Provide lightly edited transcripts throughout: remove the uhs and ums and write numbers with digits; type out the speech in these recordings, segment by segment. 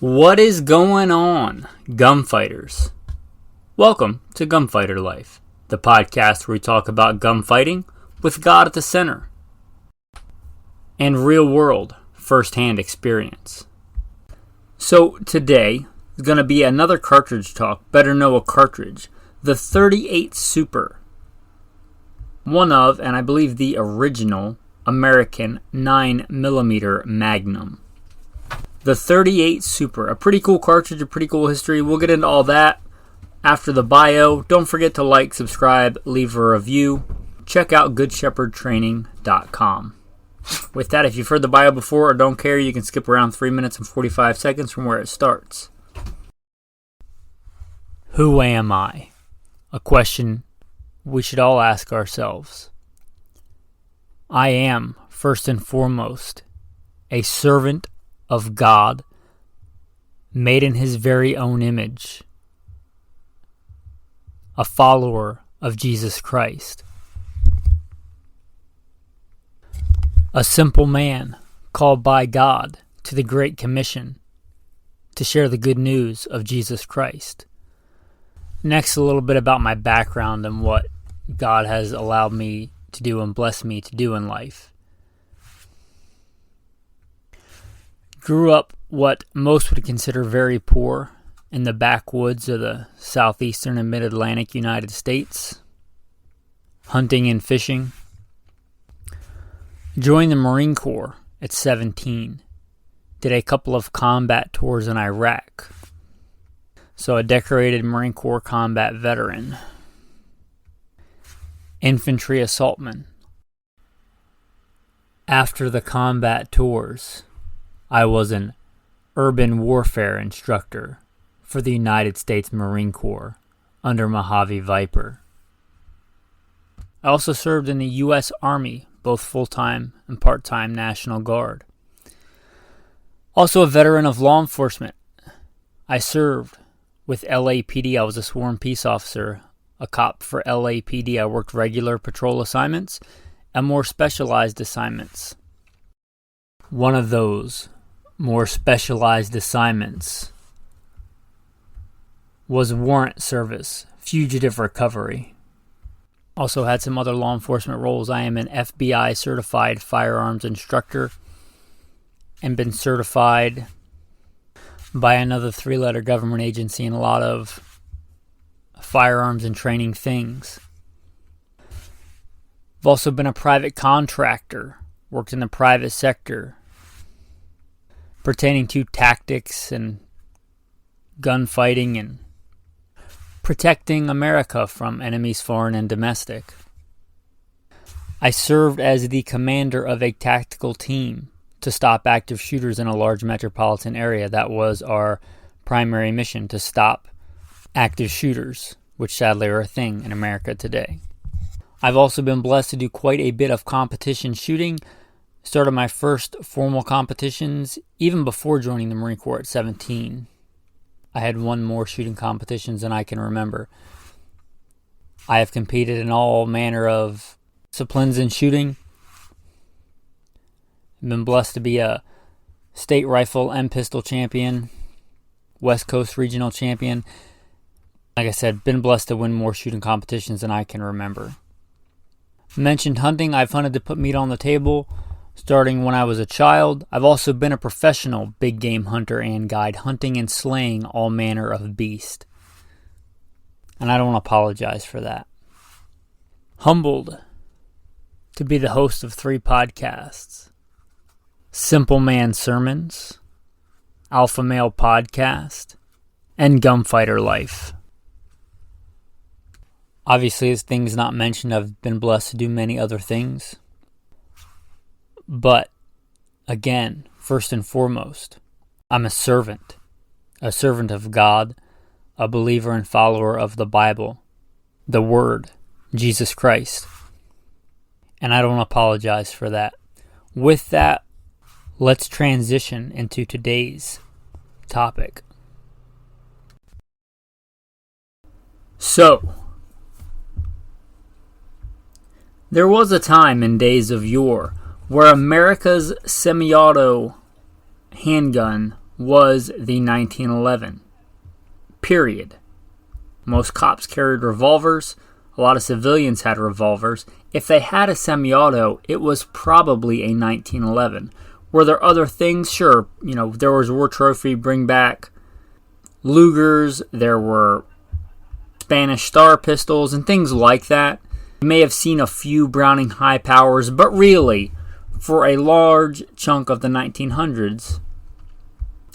What is going on, gunfighters? Welcome to Gunfighter Life, the podcast where we talk about gunfighting with God at the center and real-world, first-hand experience. So today is going to be another cartridge talk, better know a cartridge, the 38 Super, one of, and I believe the original, American 9mm Magnum. The 38 Super, a pretty cool cartridge, a pretty cool history. We'll get into all that after the bio. Don't forget to like, subscribe, leave a review. Check out goodshepherdtraining.com. With that, if you've heard the bio before or don't care, you can skip around 3 minutes and 45 seconds from where it starts. Who am I? A question we should all ask ourselves. I am, first and foremost, a servant of God, made in His very own image, a follower of Jesus Christ, a simple man called by God to the Great Commission to share the good news of Jesus Christ. Next, a little bit about my background and what God has allowed me to do and blessed me to do in life. Grew up what most would consider very poor in the backwoods of the southeastern and mid-Atlantic United States, hunting and fishing. Joined the Marine Corps at 17. Did a couple of combat tours in Iraq. So a decorated Marine Corps combat veteran. Infantry assaultman. After the combat tours, I was an urban warfare instructor for the United States Marine Corps under Mojave Viper. I also served in the U.S. Army, both full-time and part-time National Guard. Also a veteran of law enforcement. I served with LAPD. I was a sworn peace officer, a cop for LAPD. I worked regular patrol assignments and more specialized assignments. One of those more specialized assignments was warrant service, fugitive recovery. Also had some other law enforcement roles. I am an FBI certified firearms instructor and been certified by another 3-letter government agency in a lot of firearms and training things. I've also been a private contractor, worked in the private sector, pertaining to tactics and gunfighting and protecting America from enemies foreign and domestic. I served as the commander of a tactical team to stop active shooters in a large metropolitan area. That was our primary mission, to stop active shooters, which sadly are a thing in America today. I've also been blessed to do quite a bit of competition shooting. Started my first formal competitions even before joining the Marine Corps at 17. I had won more shooting competitions than I can remember. I have competed in all manner of disciplines in shooting. I've been blessed to be a state rifle and pistol champion, West Coast regional champion. Like I said, been blessed to win more shooting competitions than I can remember. Mentioned hunting. I've hunted to put meat on the table starting when I was a child. I've also been a professional big game hunter and guide, hunting and slaying all manner of beast. And I don't apologize for that. Humbled to be the host of 3 podcasts. Simple Man Sermons, Alpha Male Podcast, and Gunfighter Life. Obviously, as things not mentioned, I've been blessed to do many other things. But, again, first and foremost, I'm a servant of God, a believer and follower of the Bible, the Word, Jesus Christ. And I don't apologize for that. With that, let's transition into today's topic. So, there was a time in days of yore where America's semi-auto handgun was the 1911. Period. Most cops carried revolvers. A lot of civilians had revolvers. If they had a semi-auto, it was probably a 1911. Were there other things? Sure. There was War Trophy, bring back Lugers. There were Spanish Star pistols and things like that. You may have seen a few Browning high powers, but really, for a large chunk of the 1900s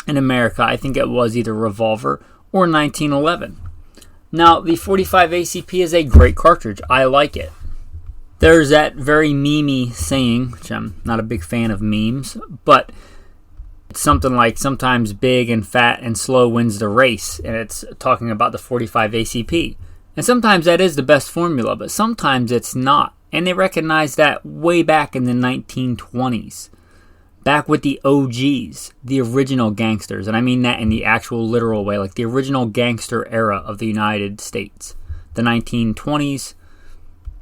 in America, I think it was either revolver or 1911. Now, the 45 ACP is a great cartridge. I like it. There's that very memey saying, which I'm not a big fan of memes, but it's something like sometimes big and fat and slow wins the race, and it's talking about the 45 ACP. And sometimes that is the best formula, but sometimes it's not. And they recognized that way back in the 1920s. Back with the OGs, the original gangsters, and I mean that in the actual literal way, like the original gangster era of the United States. The 1920s,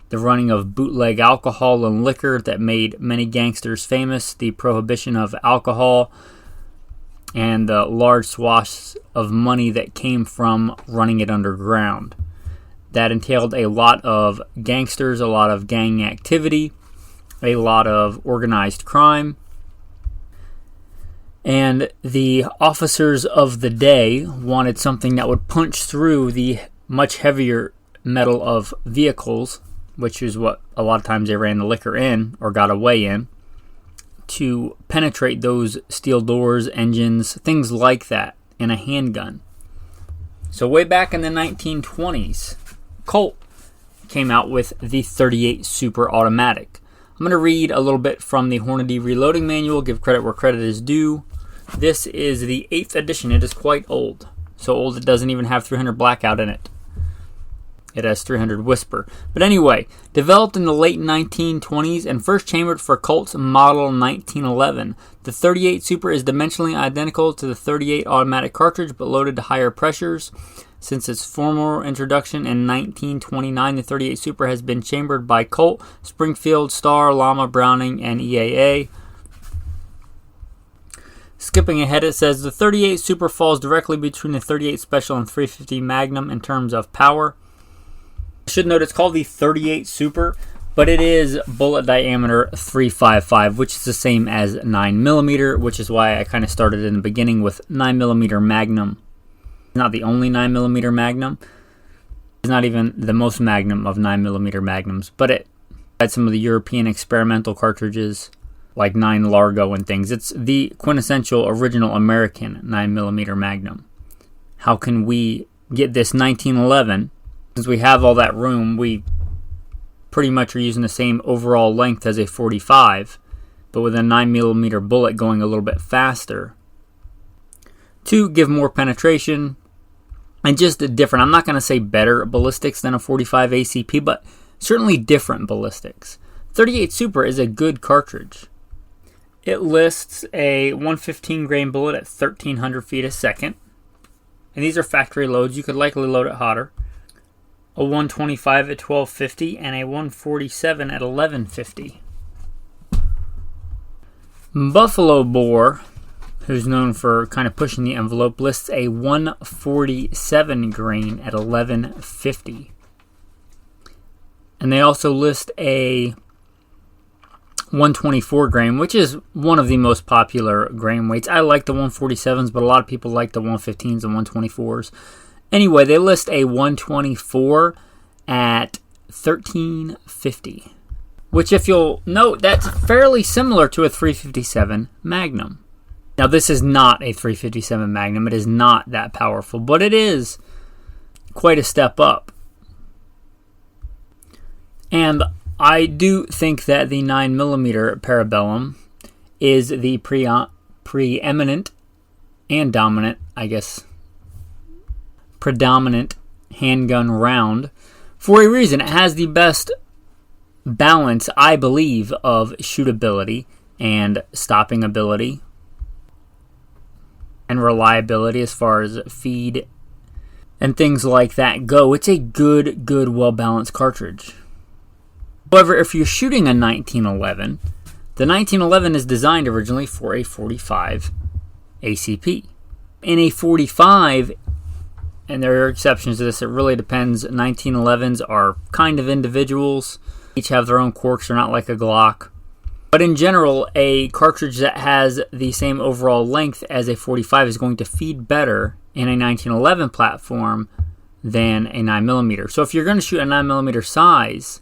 the running of bootleg alcohol and liquor that made many gangsters famous, the prohibition of alcohol, and the large swaths of money that came from running it underground. That entailed a lot of gangsters, a lot of gang activity, a lot of organized crime. And the officers of the day wanted something that would punch through the much heavier metal of vehicles, which is what a lot of times they ran the liquor in or got away in, to penetrate those steel doors, engines, things like that in a handgun. So way back in the 1920s, Colt came out with the 38 Super Automatic. I'm going to read a little bit from the Hornady Reloading Manual, give credit where credit is due. This is the 8th edition. It is quite old. So old it doesn't even have 300 Blackout in it. It has 300 Whisper. But anyway, developed in the late 1920s and first chambered for Colt's model 1911. The 38 Super is dimensionally identical to the 38 automatic cartridge but loaded to higher pressures. Since its formal introduction in 1929, the 38 Super has been chambered by Colt, Springfield, Star, Llama, Browning, and EAA. Skipping ahead, it says the 38 Super falls directly between the 38 Special and 350 Magnum in terms of power. I should note it's called the 38 Super, but it is bullet diameter 355, which is the same as 9mm, which is why I kind of started in the beginning with 9mm Magnum. Not the only 9mm Magnum. It's not even the most Magnum of 9mm Magnums, but it had some of the European experimental cartridges like 9 Largo and things. It's the quintessential original American 9mm Magnum. How can we get this 1911? Since we have all that room, we pretty much are using the same overall length as a 45, but with a 9mm bullet going a little bit faster to give more penetration and just different. I'm not going to say better ballistics than a 45 ACP, but certainly different ballistics. 38 Super is a good cartridge. It lists a 115 grain bullet at 1,300 feet a second. And these are factory loads. You could likely load it hotter. A 125 at 1,250 and a 147 at 1,150. Buffalo Bore, who's known for kind of pushing the envelope, lists a 147 grain at 1,150. And they also list a 124 grain, which is one of the most popular grain weights. I like the 147s, but a lot of people like the 115s and 124s. Anyway, they list a 124 at 1,350, which, if you'll note, that's fairly similar to a 357 Magnum. Now, this is not a 357 Magnum. It is not that powerful, but it is quite a step up. And I do think that the 9mm Parabellum is the preeminent and dominant, I guess, predominant handgun round for a reason. It has the best balance, I believe, of shootability and stopping ability and reliability as far as feed and things like that go. It's a good, well-balanced cartridge. However, if you're shooting a 1911, the 1911 is designed originally for a 45 ACP. In a 45, and there are exceptions to this, it really depends. 1911s are kind of individuals. Each have their own quirks. They're not like a Glock. But in general, a cartridge that has the same overall length as a 45 is going to feed better in a 1911 platform than a 9mm. So if you're going to shoot a 9mm size,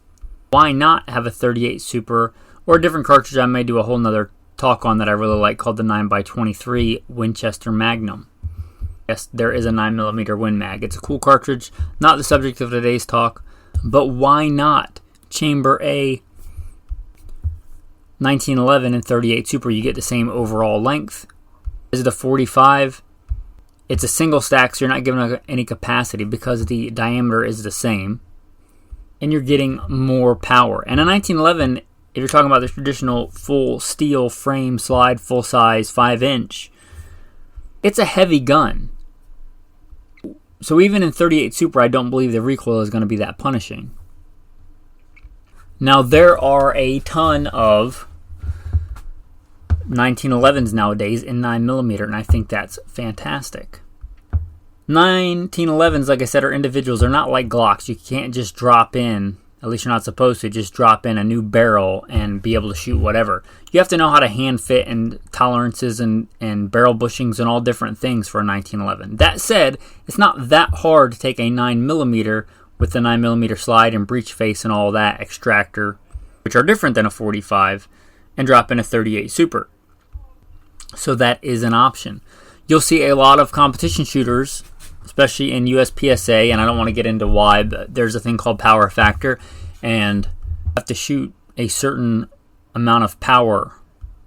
why not have a 38 Super or a different cartridge I may do a whole nother talk on that I really like called the 9x23 Winchester Magnum. Yes, there is a 9mm Win Mag. It's a cool cartridge, not the subject of today's talk, but why not chamber a 1911 and 38 Super? You get the same overall length as the 45. It's a single stack, so you're not giving any capacity because the diameter is the same, and you're getting more power. And a 1911, if you're talking about the traditional full steel frame slide, full size 5-inch, it's a heavy gun. So even in 38 Super, I don't believe the recoil is going to be that punishing. Now, there are a ton of 1911s nowadays in 9mm, and I think that's fantastic. 1911s, like I said, are individuals. They're not like Glocks. You can't just drop in, at least you're not supposed to, just drop in a new barrel and be able to shoot whatever. You have to know how to hand fit and tolerances and barrel bushings and all different things for a 1911. That said, it's not that hard to take a 9mm with the 9mm slide and breech face and all that extractor, which are different than a 45, and drop in a 38 Super. So that is an option. You'll see a lot of competition shooters, especially in USPSA, and I don't want to get into why, but there's a thing called power factor, and you have to shoot a certain amount of power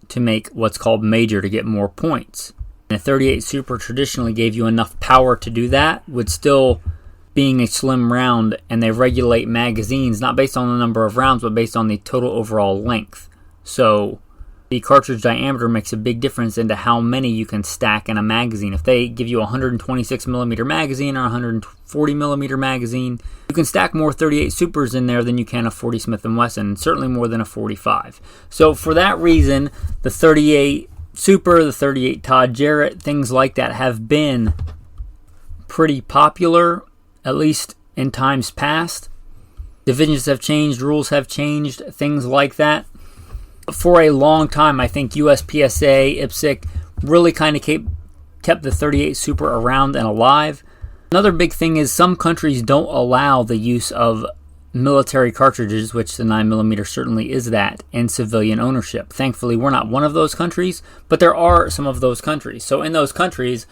to make what's called major to get more points. And a 38 Super traditionally gave you enough power to do that, with still being a slim round, and they regulate magazines not based on the number of rounds, but based on the total overall length. So the cartridge diameter makes a big difference into how many you can stack in a magazine. If they give you a 126mm magazine or a 140mm magazine, you can stack more 38 Supers in there than you can a 40 Smith & Wesson, certainly more than a 45. So for that reason, the 38 Super, the 38 Todd Jarrett, things like that have been pretty popular, at least in times past. Divisions have changed, rules have changed, things like that. For a long time, I think USPSA, IPSC really kind of kept the 38 Super around and alive. Another big thing is some countries don't allow the use of military cartridges, which the 9mm certainly is that, in civilian ownership. Thankfully, we're not one of those countries, but there are some of those countries. So in those countries,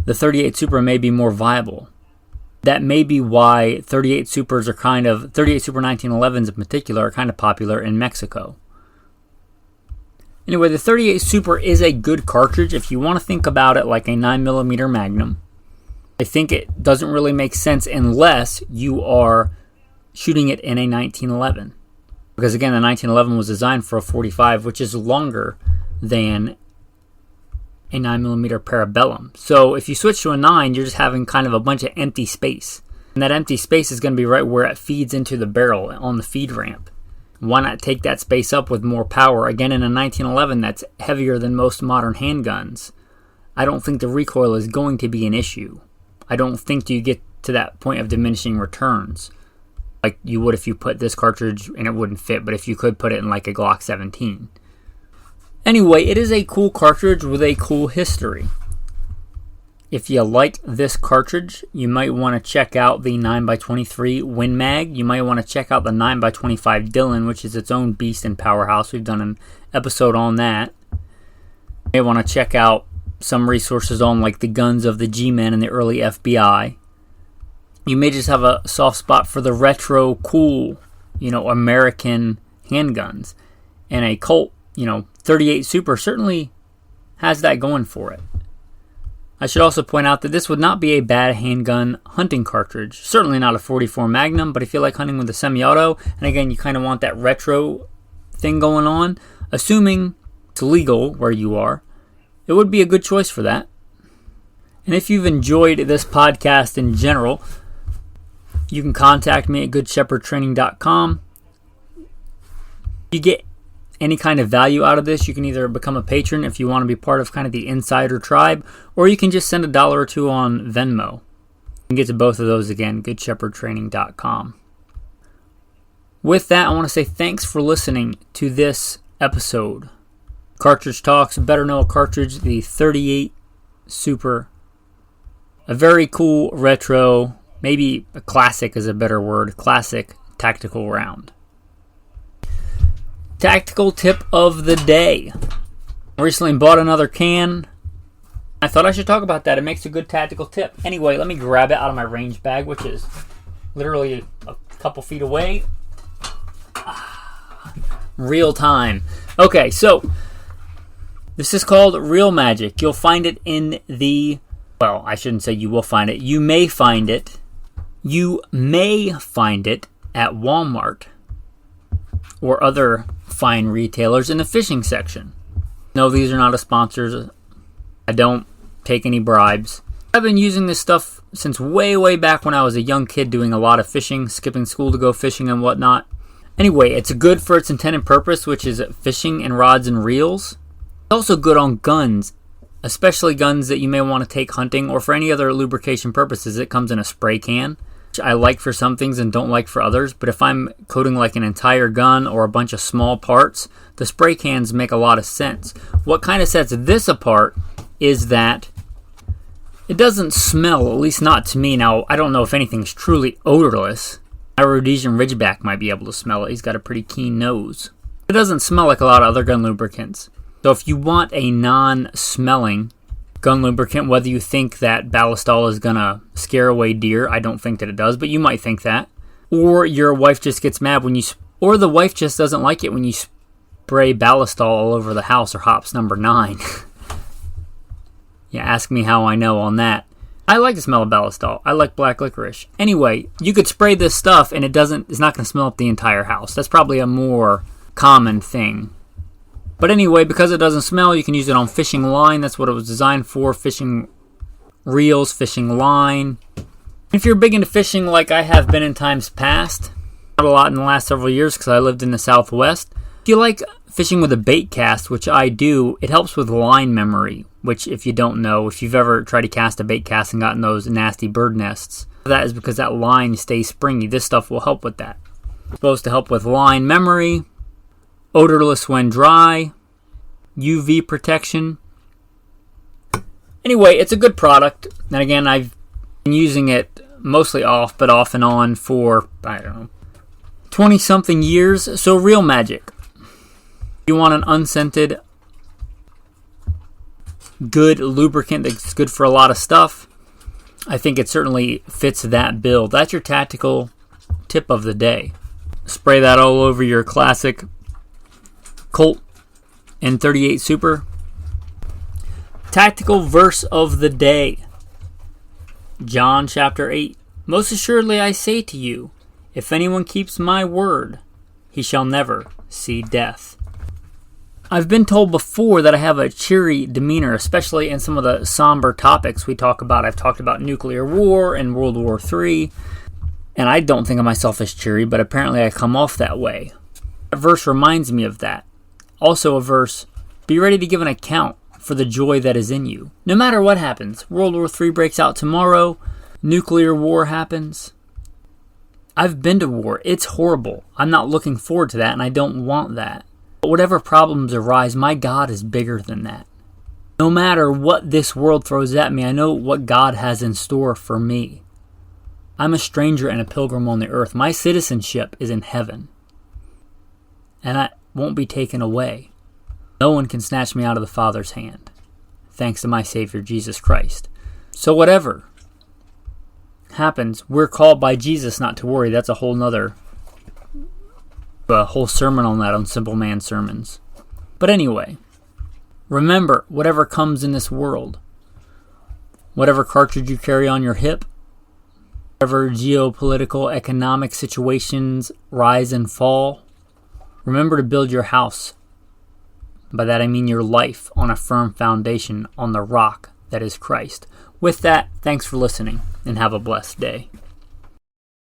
the 38 Super may be more viable. That may be why 38 Supers are 38 Super 1911s in particular are kind of popular in Mexico. Anyway, the 38 Super is a good cartridge if you want to think about it like a 9mm Magnum. I think it doesn't really make sense unless you are shooting it in a 1911. Because again, the 1911 was designed for a 45, which is longer than a 9mm Parabellum. So if you switch to a 9, you're just having kind of a bunch of empty space. And that empty space is going to be right where it feeds into the barrel on the feed ramp. Why not take that space up with more power? Again, in a 1911 that's heavier than most modern handguns, I don't think the recoil is going to be an issue. I don't think you get to that point of diminishing returns like you would if you put this cartridge, and it wouldn't fit, but if you could put it in like a Glock 17. Anyway, it is a cool cartridge with a cool history. If you like this cartridge, you might want to check out the 9x23 Win Mag. You might want to check out the 9x25 Dillon, which is its own beast and powerhouse. We've done an episode on that. You may want to check out some resources on like the guns of the G-Men and the early FBI. You may just have a soft spot for the retro, cool, American handguns. And a Colt, 38 Super certainly has that going for it. I should also point out that this would not be a bad handgun hunting cartridge. Certainly not a 44 Magnum, but if you like hunting with a semi-auto, and again, you kind of want that retro thing going on, assuming it's legal where you are, it would be a good choice for that. And if you've enjoyed this podcast in general, you can contact me at goodshepherdtraining.com. You get any kind of value out of this, you can either become a patron if you want to be part of kind of the insider tribe, or you can just send $1 or $2 on Venmo. You can get to both of those again, goodshepherdtraining.com. With that, I want to say thanks for listening to this episode. Cartridge Talks, Better Know a Cartridge, the 38 Super. A very cool retro, maybe a classic is a better word, classic tactical round. Tactical tip of the day. I recently bought another can. I thought I should talk about that. It makes a good tactical tip. Anyway, let me grab it out of my range bag, which is literally a couple feet away. Real time. Okay, so this is called Real Magic. You'll find it in the... Well, I shouldn't say you will find it. You may find it. You may find it at Walmart or other fine retailers in the fishing section. No, these are not a sponsor. I don't take any bribes. I've been using this stuff since way back when I was a young kid doing a lot of fishing, skipping school to go fishing and whatnot. Anyway, it's good for its intended purpose, which is fishing and rods and reels. It's also good on guns, especially guns that you may want to take hunting or for any other lubrication purposes. It comes in a spray can, which I like for some things and don't like for others. But if I'm coating like an entire gun or a bunch of small parts, the spray cans make a lot of sense. What kind of sets this apart is that it doesn't smell, at least not to me. Now, I don't know if anything's truly odorless. My Rhodesian Ridgeback might be able to smell it. He's got a pretty keen nose. It doesn't smell like a lot of other gun lubricants. So if you want a non-smelling gun lubricant, whether you think that Ballistol is going to scare away deer, I don't think that it does, but you might think that. Or your wife just gets mad when you... Or the wife just doesn't like it when you spray Ballistol all over the house or hops number 9. Yeah, ask me how I know on that. I like the smell of Ballistol. I like black licorice. Anyway, you could spray this stuff and it's not going to smell up the entire house. That's probably a more common thing. But anyway, because it doesn't smell, you can use it on fishing line. That's what it was designed for. Fishing reels, fishing line. If you're big into fishing like I have been in times past, not a lot in the last several years because I lived in the Southwest. If you like fishing with a bait cast, which I do, it helps with line memory, which if you don't know, if you've ever tried to cast a bait cast and gotten those nasty bird nests, that is because that line stays springy. This stuff will help with that. It's supposed to help with line memory, odorless when dry, UV protection. Anyway, it's a good product. And again, I've been using it mostly off and on for, 20-something years. So Real Magic. You want an unscented, good lubricant that's good for a lot of stuff. I think it certainly fits that bill. That's your tactical tip of the day. Spray that all over your classic Colt N38 Super. Tactical verse of the day. John chapter 8. Most assuredly I say to you, if anyone keeps my word, he shall never see death. I've been told before that I have a cheery demeanor, especially in some of the somber topics we talk about. I've talked about nuclear war and World War III, and I don't think of myself as cheery, but apparently I come off that way. A verse reminds me of that. Also a verse, be ready to give an account for the joy that is in you. No matter what happens, World War III breaks out tomorrow, nuclear war happens. I've been to war. It's horrible. I'm not looking forward to that, and I don't want that. But whatever problems arise, my God is bigger than that. No matter what this world throws at me, I know what God has in store for me. I'm a stranger and a pilgrim on the earth. My citizenship is in heaven. And I won't be taken away. No one can snatch me out of the Father's hand. Thanks to my Savior, Jesus Christ. So whatever happens, we're called by Jesus not to worry. That's a whole sermon on that on Simple Man Sermons. But anyway, remember, whatever comes in this world, whatever cartridge you carry on your hip, whatever geopolitical, economic situations rise and fall, remember to build your house. By that I mean your life on a firm foundation on the rock that is Christ. With that, thanks for listening and have a blessed day.